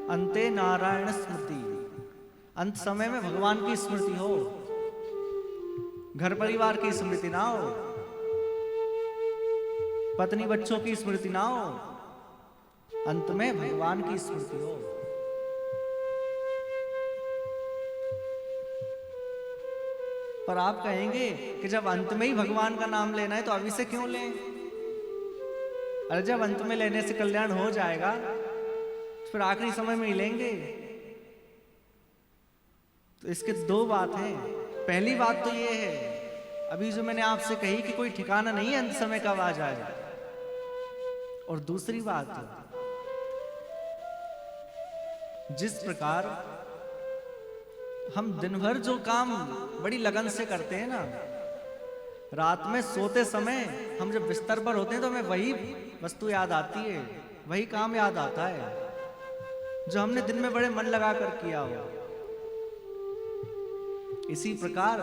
अंते नारायण स्मृति, अंत समय में भगवान की स्मृति हो, घर परिवार की स्मृति ना हो, पत्नी बच्चों की स्मृति ना हो, अंत में भगवान की स्मृति हो। पर आप कहेंगे कि जब अंत में ही भगवान का नाम लेना है तो अभी से क्यों लें? अरे जब अंत में लेने से कल्याण हो जाएगा तो फिर आखिरी समय में ही लेंगे। तो इसके दो बात हैं। पहली बात तो ये है, अभी जो मैंने आपसे कही कि कोई ठिकाना नहीं है अंत समय कब आ जाए। और दूसरी बात, जिस प्रकार हम दिन भर जो काम बड़ी लगन से करते हैं ना, रात में सोते समय हम जब बिस्तर पर होते हैं तो हमें वही वस्तु याद आती है, वही काम याद आता है जो हमने दिन में बड़े मन लगा कर किया हो। इसी प्रकार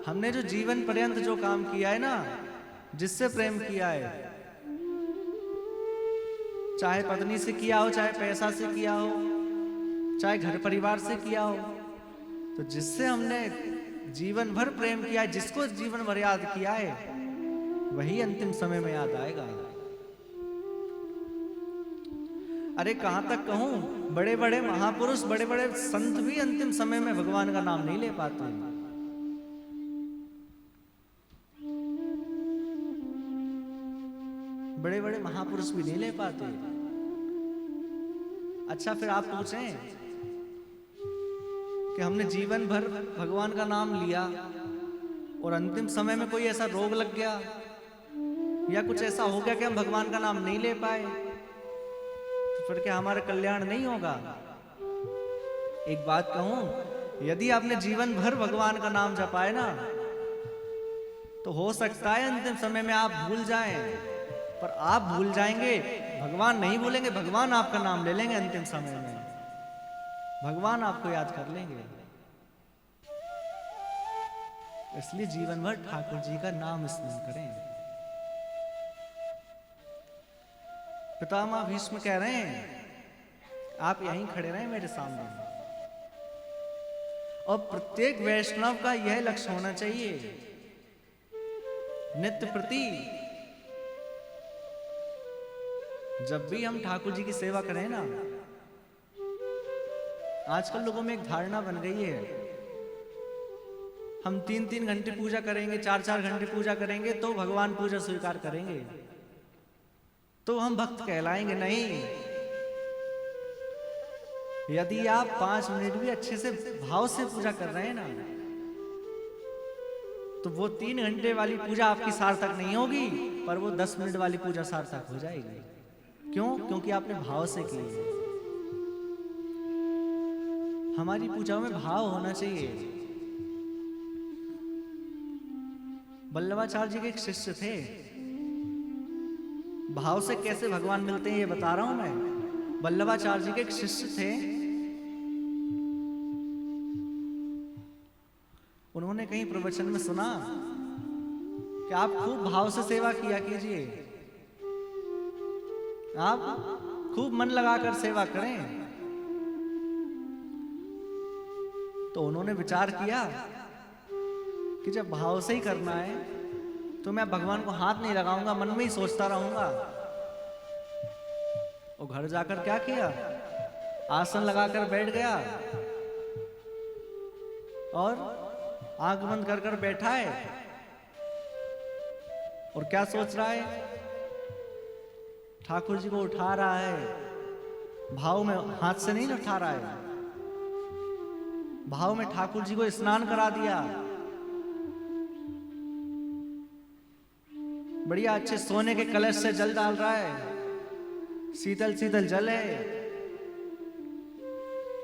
हमने जो जीवन पर्यंत जो काम किया है ना, जिससे प्रेम किया है, चाहे पत्नी से किया हो, चाहे पैसा से किया हो, चाहे घर परिवार से किया हो, तो जिससे हमने जीवन भर प्रेम किया है, जिसको जीवन भर याद किया है, वही अंतिम समय में याद आएगा। अरे कहां तक कहूं, बड़े बड़े महापुरुष, बड़े बड़े संत भी अंतिम समय में भगवान का नाम नहीं ले पाते। बड़े बड़े महापुरुष भी नहीं ले पाते। अच्छा, फिर आप पूछें कि हमने जीवन भर भगवान का नाम लिया और अंतिम समय में कोई ऐसा रोग लग गया या कुछ ऐसा हो गया कि हम भगवान का नाम नहीं ले पाए, तो फिर क्या हमारा कल्याण नहीं होगा? एक बात कहूं, यदि आपने जीवन भर भगवान का नाम जपा है ना, तो हो सकता है अंतिम समय में आप भूल जाएं, पर आप भूल जाएंगे, भगवान नहीं भूलेंगे। भगवान आपका नाम ले लेंगे अंतिम समय में, भगवान आपको याद कर लेंगे। इसलिए जीवन भर ठाकुर जी का नाम स्मरण करें। पितामह भीष्म कह रहे हैं, आप यहीं खड़े रहें मेरे सामने, और प्रत्येक वैष्णव का यह लक्ष्य होना चाहिए, नित्य प्रति जब भी हम ठाकुर जी की सेवा करें ना, आजकल लोगों में एक धारणा बन गई है, हम 3-3 घंटे पूजा करेंगे, 4-4 घंटे पूजा करेंगे तो भगवान पूजा स्वीकार करेंगे, तो हम भक्त कहलाएंगे। नहीं, यदि आप 5 मिनट भी अच्छे से भाव से पूजा कर रहे हैं ना, तो वो 3 घंटे वाली पूजा आपकी सार्थक नहीं होगी, पर वो 10 मिनट वाली पूजा सार्थक हो जाएगी। क्यों? क्योंकि आपने भाव से की है। हमारी पूजाओं में भाव होना चाहिए। वल्लभाचार्य जी के एक शिष्य थे, भाव से कैसे भगवान मिलते हैं ये बता रहा हूं मैं। वल्लभाचार्य जी के एक शिष्य थे, उन्होंने कहीं प्रवचन में सुना कि आप खूब भाव से सेवा किया कीजिए, आप खूब मन लगाकर सेवा करें। तो उन्होंने विचार किया कि जब भाव से ही करना है तो मैं भगवान को हाथ नहीं लगाऊंगा, मन में ही सोचता रहूंगा। और घर जाकर क्या किया, आसन लगाकर बैठ गया और आंख बंद कर कर बैठा है, और क्या सोच रहा है, ठाकुर जी को उठा रहा है। भाव में हाथ से नहीं उठा रहा है, भाव में ठाकुर जी को स्नान करा दिया, बढ़िया अच्छे सोने के कलश से जल डाल रहा है, शीतल शीतल जल है।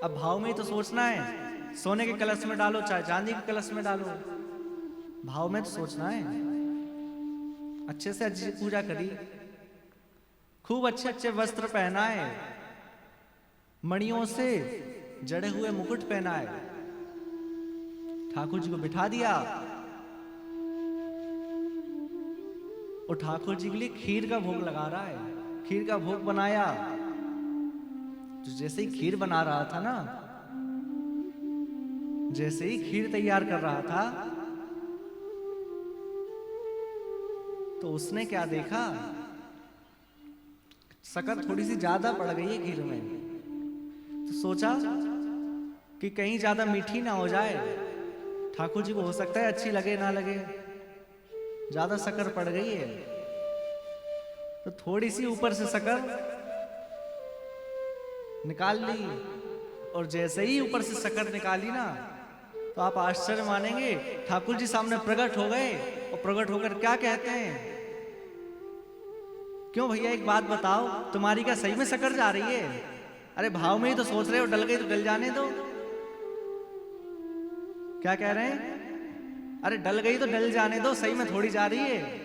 अब भाव में ही तो सोचना है, सोने के कलश में डालो चाहे चांदी के कलश में डालो, भाव में तो सोचना है। अच्छे से अच्छी पूजा करी, खूब अच्छे अच्छे वस्त्र पहनाए, मणियों से जड़े हुए मुकुट पहनाए, ठाकुर जी को बिठा दिया और ठाकुर जी के लिए खीर का भोग लगा रहा है। खीर का भोग बनाया, तो जैसे ही खीर बना रहा था ना, जैसे ही खीर तैयार कर रहा था, तो उसने क्या देखा, शक्कर थोड़ी सी ज्यादा पड़ गई है खीर में। तो सोचा कि कहीं ज्यादा मीठी ना हो जाए, ठाकुर जी को हो सकता है अच्छी लगे ना लगे, ज्यादा शक्कर पड़ गई है। तो थोड़ी सी ऊपर से शक्कर निकाल ली, और जैसे ही ऊपर से शक्कर निकाली ना, तो आप आश्चर्य मानेंगे, ठाकुर जी सामने प्रकट हो गए। और प्रकट होकर क्या कहते हैं, क्यों भैया एक बात बताओ, तुम्हारी क्या सही में शक्कर जा रही है? अरे भाव में ही तो सोच रहे हो, डल गई तो डल जाने दो। क्या कह रहे हैं? अरे डल गई तो डल जाने दो, सही में थोड़ी जा रही है।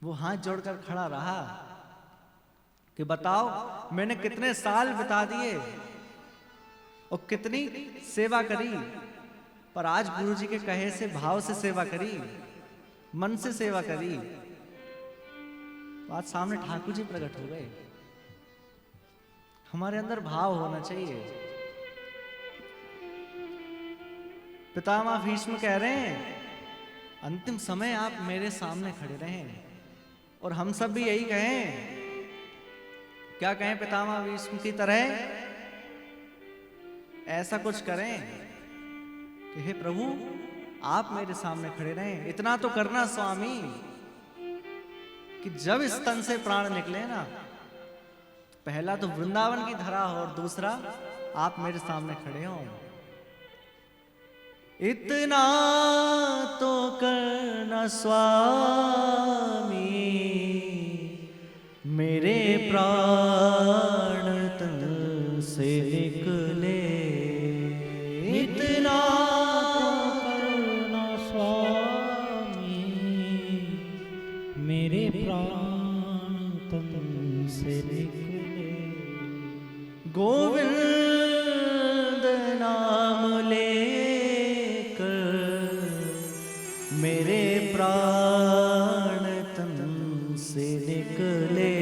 वो हाथ जोड़कर खड़ा रहा कि बताओ, मैंने कितने साल बिता दिए और कितनी सेवा करी, पर आज गुरु जी के कहे से भाव से सेवा करी, मन से सेवा करी। तो आज सामने ठाकुर जी प्रकट हो गए। हमारे अंदर भाव होना चाहिए। पितामह भीष्म कह रहे हैं, अंतिम समय आप मेरे सामने खड़े रहें, और हम सब भी यही कहें। क्या कहें पितामह भीष्म की तरह? ऐसा कुछ करें कि हे प्रभु, आप मेरे सामने खड़े रहें। इतना तो करना स्वामी कि जब इस तन से प्राण निकले ना, पहला तो वृंदावन की धरा हो, और दूसरा आप मेरे सामने खड़े हो। इतना तो करना स्वामी, मेरे प्राण तन से निकले। इतना तो करना स्वामी, मेरे प्राण तन से निकले। गोविंद नाम लेकर मेरे प्राण तन से निकले।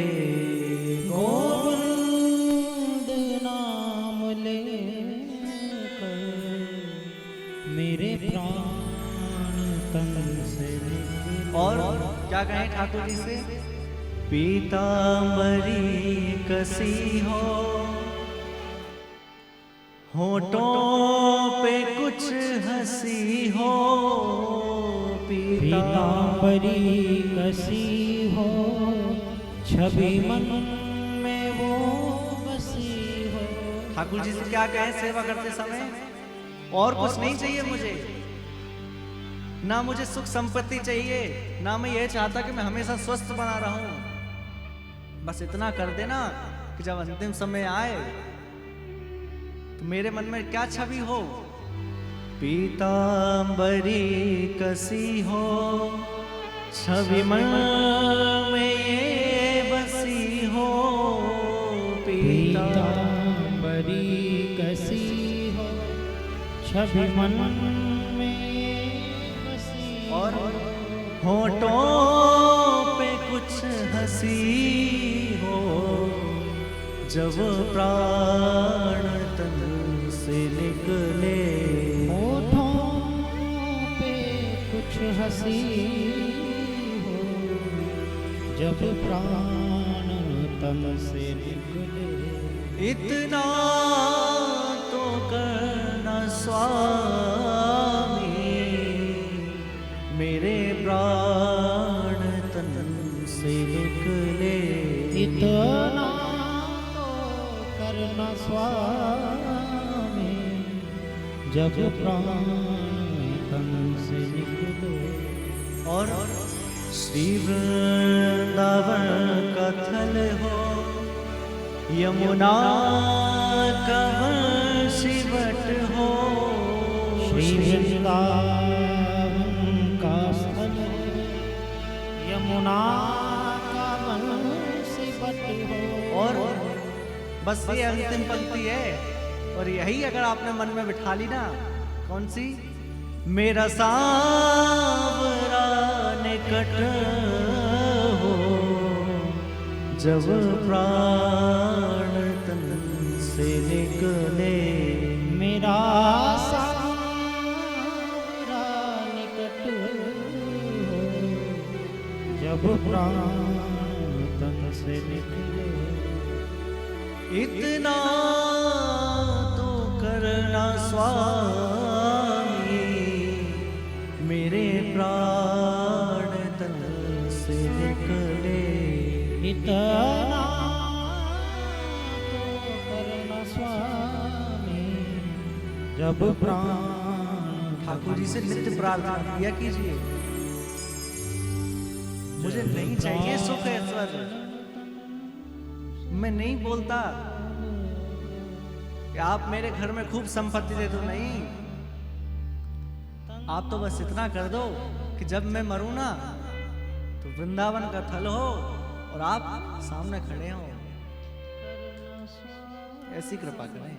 गोविंद नाम लेकर मेरे प्राण तन से निकले। और क्या कहें ठाकुर जी से? पीतांबरी कसी हो, होठों पे कुछ हंसी हो। पीतांबरी कसी हो, छवि मन में वो बसी हो। ठाकुर जी से क्या कहें सेवा करते समय? और कुछ नहीं चाहिए मुझे, ना मुझे सुख संपत्ति चाहिए, ना मैं ये चाहता कि मैं हमेशा स्वस्थ बना रहूं। बस इतना कर देना कि जब अंतिम समय आए तो मेरे मन में क्या छवि हो? पीतांबरी कसी हो, छवि मन में ये बसी हो। पीतांबरी कसी हो, छवि मन में बसी हो। और होठों पे कुछ हंसी हो, जब प्राण तन से निकले। होठों पे कुछ हंसी हो, जब प्राण तन से निकले। इतना तो करना स्वामी, मेरे प्राण तन से निकले। इतना तो करना स्वामी, जब प्राण तन से निकले। और श्री वृंदावन का थल हो, यमुना का शिवट हो। श्री वृंदावन का स्थल, यमुना का शिवट हो। और बस ये अंतिम पंक्ति है, और यही अगर आपने मन में बिठा ली ना, कौन सी? मेरा सावरा निकट हो, जब प्राण तन से निकले, मेरा सारा निकट हो, जब प्राण तन से निकले। इतना तो करना स्वामी, मेरे प्राण तन से निकले। इतना तो करना स्वामी, जब प्राण। ठाकुर जी से नित्य प्रार्थना किया कीजिए, मुझे नहीं चाहिए सुख ऐश्वर्य। मैं नहीं बोलता कि आप मेरे घर में खूब संपत्ति दे दो, नहीं। आप तो बस इतना कर दो कि जब मैं मरूं ना तो वृंदावन का थल हो और आप सामने खड़े हो, ऐसी कृपा करें।